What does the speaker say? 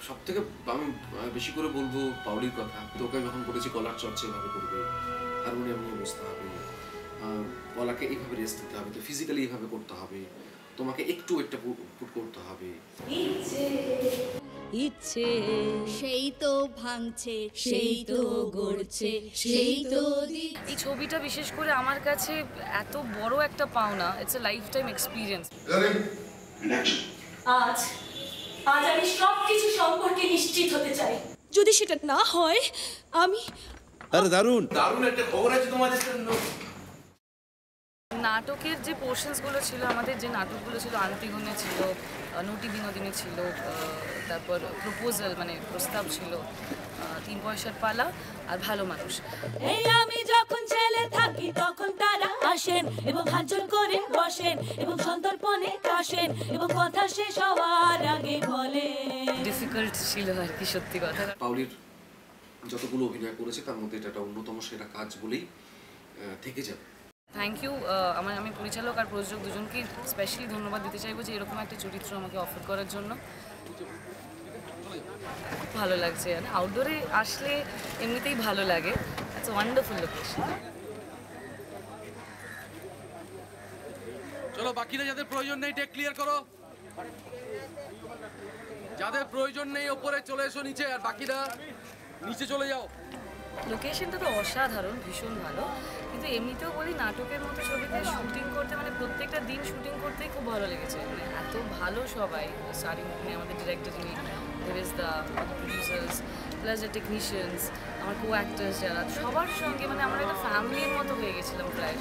সবথেকে আমি বেশি করে বলবো পাউলির কথা। তোকে যখন বলেছি গলার চর্চা এভাবে করবে, হারমোনিয়াম নিয়ে বসতে হবে, গলাকে এইভাবে রেস্ট দিতে হবে, তো ফিজিক্যালি এইভাবে করতে হবে, তোমাকে একটু একটা পুট করতে হবে। ইচ্ছে সেই তো ভাঙছে, সেই তো গড়ছে, সেই তো এই ছবিটা বিশেষ করে আমার কাছে এত বড় একটা পাওনা। It's a life time experience. আজ আমি সবকিছু সম্পর্কে নিশ্চিত হতে চাই। যদি সেটা না হয় আমি আরে দারুণ একটা খবর আছে তোমাদের জন্য। নাটকের যে পোর্শনসগুলো ছিল, আমাদের যে নাটকগুলো ছিল, আন্তিগুণে ছিল, নটি বিনোদিনী ছিল, তারপর প্রপোজাল মানে প্রস্তাব ছিল, 3 পয়সার পালা আর ভালো মানুষ। এই আমি যখন ছেলে থাকি তখন তারা আসেন এবং হাজর করে বসেন এবং সন্তর্পণে কাশেন এবং কথা শেষ হওয়ার আগে বলেন। ডিফিকাল্ট ছিল আর কি, সত্যি কথা। পাউলির যতগুলো অভিনয় করেছে তার মধ্যে এটা একটা অন্যতম সেরা কাজ বলেই থেকে যাবে। Thank you. আমি পরিচালক আর প্রযোজক দুজনকেই স্পেশালি ধন্যবাদ দিতে চাইবো যে এরকম একটা চরিত্র আমাকে অফার করার জন্য। খুব ভালো লাগছে, আউটডোরে আসলে এমনিতেই ভালো লাগে। It's wonderful location. চলো বাকিরা যাদের প্রয়োজন নেই টেক ক্লিয়ার করো, যাদের প্রয়োজন নেই ওপরে চলে এসো নিচে, আর বাকিরা নিচে চলে যাও। লোকেশনটা তো অসাধারণ, ভীষণ ভালো, কিন্তু এমনিতেও বলি নাটকের মতো ছবিতে শুটিং করতে মানে প্রত্যেকটা দিন শুটিং করতেই খুব ভালো লেগেছে। মানে এত ভালো সবাই, স্টারিং মানে আমাদের ডিরেক্টর যিনি, দেবেশদা, প্রডিউসার্স প্লাস দ্য টেকনিশিয়ানস, আমার কো অ্যাক্টার্স যারা, সবার সঙ্গে মানে আমরা একটা ফ্যামিলির মতো হয়ে গেছিলাম প্রায়।